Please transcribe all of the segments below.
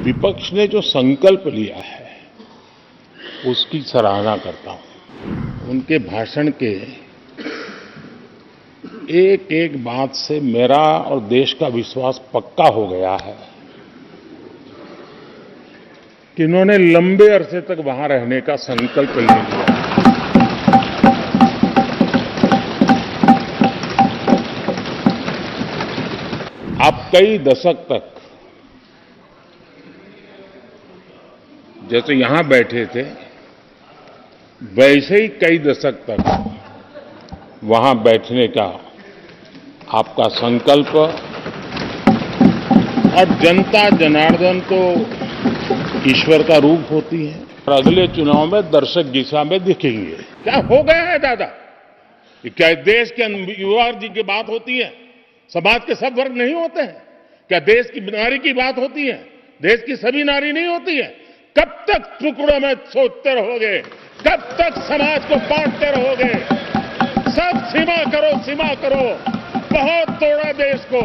विपक्ष ने जो संकल्प लिया है उसकी सराहना करता हूं। उनके भाषण के एक एक बात से मेरा और देश का विश्वास पक्का हो गया है कि इन्होंने लंबे अरसे तक वहां रहने का संकल्प ले लिया। आप कई दशक तक जैसे यहां बैठे थे वैसे ही कई दशक तक वहां बैठने का आपका संकल्प और जनता जनार्दन तो ईश्वर का रूप होती है और अगले चुनाव में दर्शक दिशा में दिखेंगे। क्या हो गया है दादा? क्या देश के युवा जी की बात होती है? समाज के सब वर्ग नहीं होते हैं? क्या देश की नारी की बात होती है? देश की सभी नारी नहीं होती है? कब तक टुकड़ों में सोचते रहोगे? कब तक समाज को बांटते रहोगे? सब सीमा करो, सीमा करो। बहुत तोड़ा देश को।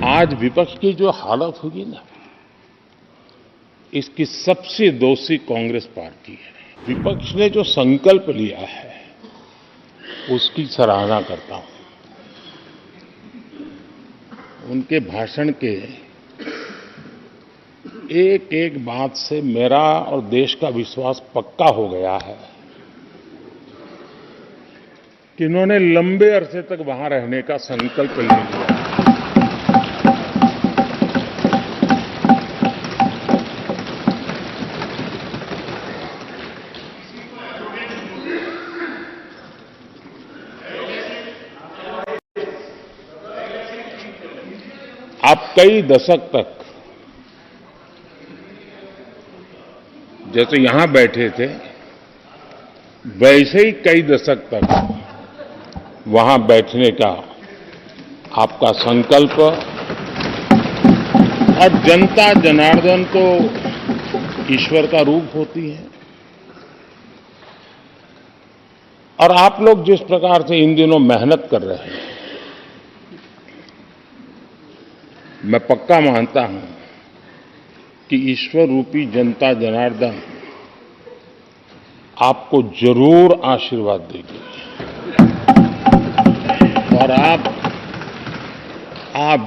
आज विपक्ष की जो हालत होगी ना, इसकी सबसे दोषी कांग्रेस पार्टी है। विपक्ष ने जो संकल्प लिया है उसकी सराहना करता हूं। उनके भाषण के एक एक बात से मेरा और देश का विश्वास पक्का हो गया है कि इन्होंने लंबे अरसे तक वहां रहने का संकल्प ले लिया। आप कई दशक तक जैसे यहां बैठे थे वैसे ही कई दशक तक वहां बैठने का आपका संकल्प और जनता जनार्दन तो ईश्वर का रूप होती है और आप लोग जिस प्रकार से इन दिनों मेहनत कर रहे हैं, मैं पक्का मानता हूं कि ईश्वर रूपी जनता जनार्दन आपको जरूर आशीर्वाद देगी और आप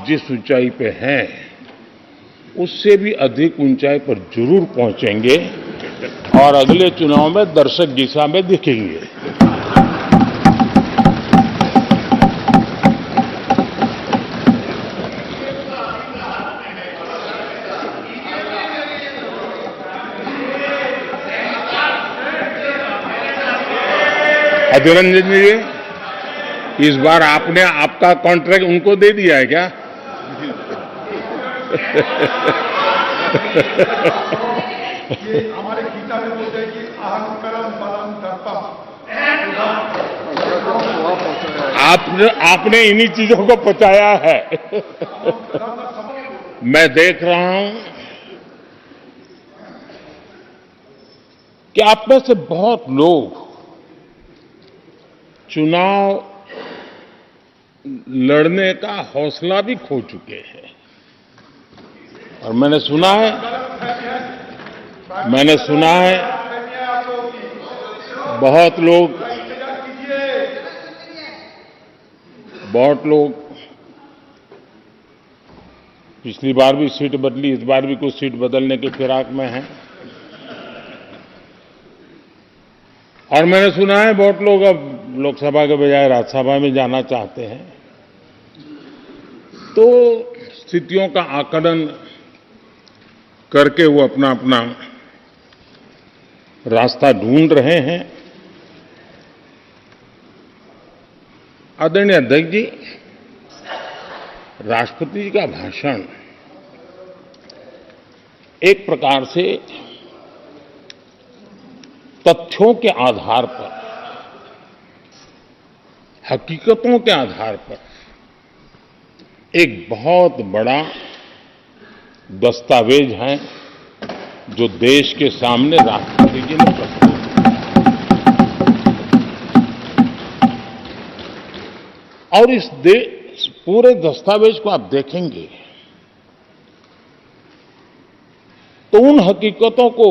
जिस ऊंचाई पे हैं उससे भी अधिक ऊंचाई पर जरूर पहुंचेंगे और अगले चुनाव में दर्शक दिशा में दिखेंगे। अधीर रंजन जी, इस बार आपने आपका कॉन्ट्रैक्ट उनको दे दिया है क्या? ये हमारे गीता में बोलते हैं कि अहम करम बलम दर्पम। आपने इन्हीं चीजों को पहुंचाया है। मैं देख रहा हूं कि आप में से बहुत लोग चुनाव लड़ने का हौसला भी खो चुके हैं और मैंने सुना है बहुत लोग पिछली बार भी सीट बदली, इस बार भी कुछ सीट बदलने के फिराक में हैं और मैंने सुना है बहुत लोग अब लोकसभा के बजाय राज्यसभा में जाना चाहते हैं। तो स्थितियों का आकलन करके वो अपना अपना रास्ता ढूंढ रहे हैं। आदरणीय अध्यक्ष जी, राष्ट्रपति जी का भाषण एक प्रकार से तथ्यों के आधार पर, हकीकतों के आधार पर एक बहुत बड़ा दस्तावेज है जो देश के सामने राष्ट्रपति जी ने प्रस्तुत किया और इस पूरे दस्तावेज को आप देखेंगे तो उन हकीकतों को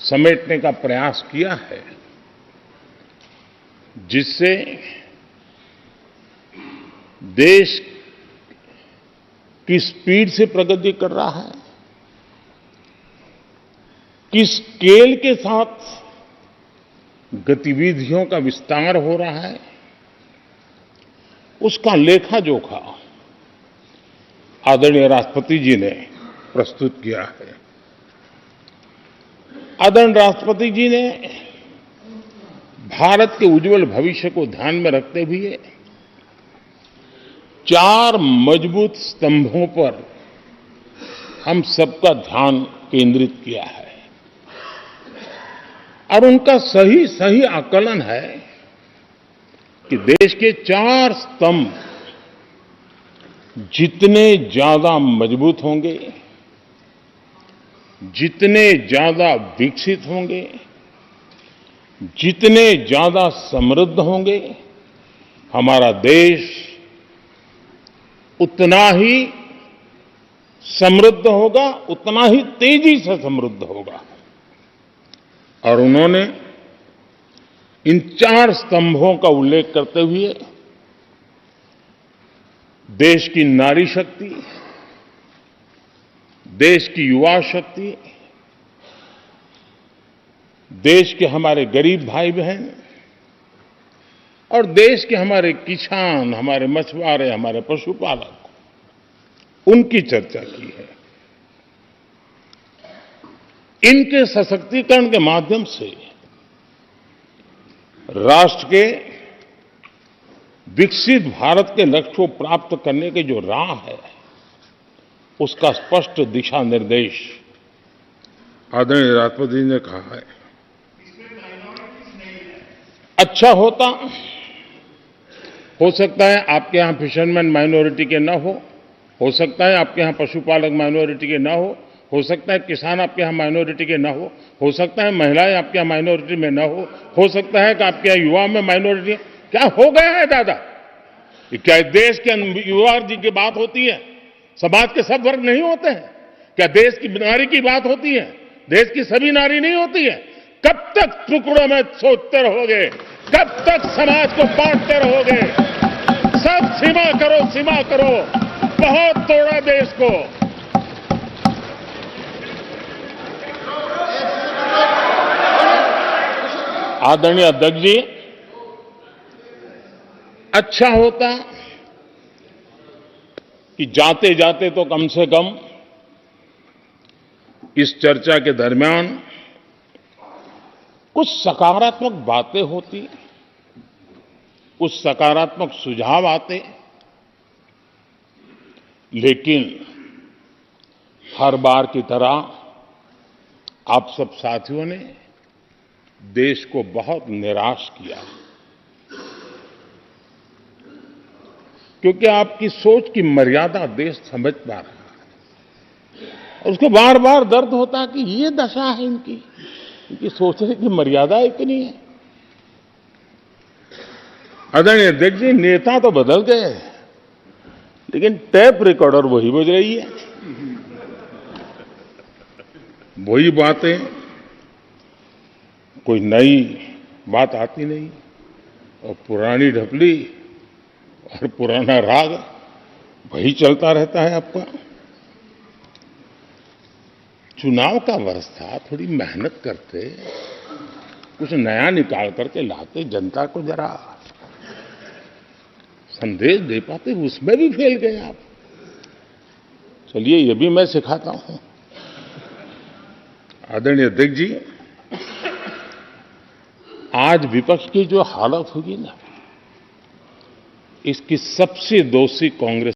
समेटने का प्रयास किया है जिससे देश किस स्पीड से प्रगति कर रहा है, किस स्केल के साथ गतिविधियों का विस्तार हो रहा है, उसका लेखा जोखा आदरणीय राष्ट्रपति जी ने प्रस्तुत किया है। आदरणीय राष्ट्रपति जी ने भारत के उज्जवल भविष्य को ध्यान में रखते हुए 4 मजबूत स्तंभों पर हम सबका ध्यान केंद्रित किया है और उनका सही आकलन है कि देश के 4 स्तंभ जितने ज्यादा मजबूत होंगे, जितने ज्यादा विकसित होंगे, जितने ज्यादा समृद्ध होंगे, हमारा देश उतना ही समृद्ध होगा, उतना ही तेजी से समृद्ध होगा। और उन्होंने इन 4 स्तंभों का उल्लेख करते हुए देश की नारी शक्ति, देश की युवा शक्ति, देश के हमारे गरीब भाई बहन और देश के हमारे किसान, हमारे मछुआरे, हमारे पशुपालक, उनकी चर्चा की है। इनके सशक्तिकरण के माध्यम से राष्ट्र के विकसित भारत के लक्ष्य को प्राप्त करने की जो राह है, उसका स्पष्ट दिशा निर्देश आदरणीय राष्ट्रपति जी ने कहा है। अच्छा होता, हो सकता है आपके यहां फिशरमैन माइनॉरिटी के न हो सकता है आपके यहां पशुपालक माइनॉरिटी के न हो सकता है किसान आपके यहां माइनॉरिटी के न हो सकता है महिलाएं आपके यहां माइनॉरिटी में न हो सकता है कि आपके यहां युवा में माइनॉरिटी। क्या हो गया है दादा? क्या देश के युवा जी की बात होती है? समाज के सब वर्ग नहीं होते हैं? क्या देश की नारी की बात होती है? देश की सभी नारी नहीं होती है? कब तक टुकड़ों में सोचते रहोगे? कब तक समाज को बांटते रहोगे? सब सीमा करो, सीमा करो। बहुत तोड़ा देश को। आदरणीय अध्यक्ष जी, अच्छा होता कि जाते जाते तो कम से कम इस चर्चा के दरमियान कुछ सकारात्मक बातें होती, कुछ सकारात्मक सुझाव आते, लेकिन हर बार की तरह आप सब साथियों ने देश को बहुत निराश किया, क्योंकि आपकी सोच की मर्यादा देश समझ पा रहा है। और उसको बार बार दर्द होता है कि ये दशा है इनकी सोचने की मर्यादा इतनी है। आदरणीय अध्यक्ष जी, नेता तो बदल गए, लेकिन टेप रिकॉर्डर वही बज रही है, वही बातें, कोई नई बात आती नहीं, और पुरानी ढपली और पुराना राग वही चलता रहता है आपका। चुनाव का वर्ष था, थोड़ी मेहनत करते, कुछ नया निकाल करके लाते, जनता को जरा संदेश दे पाते, उसमें भी फेल गए आप। चलिए, ये भी मैं सिखाता हूं। आदरणीय अध्यक्ष जी, आज विपक्ष की जो हालत होगी ना, इसकी सबसे दोषी कांग्रेस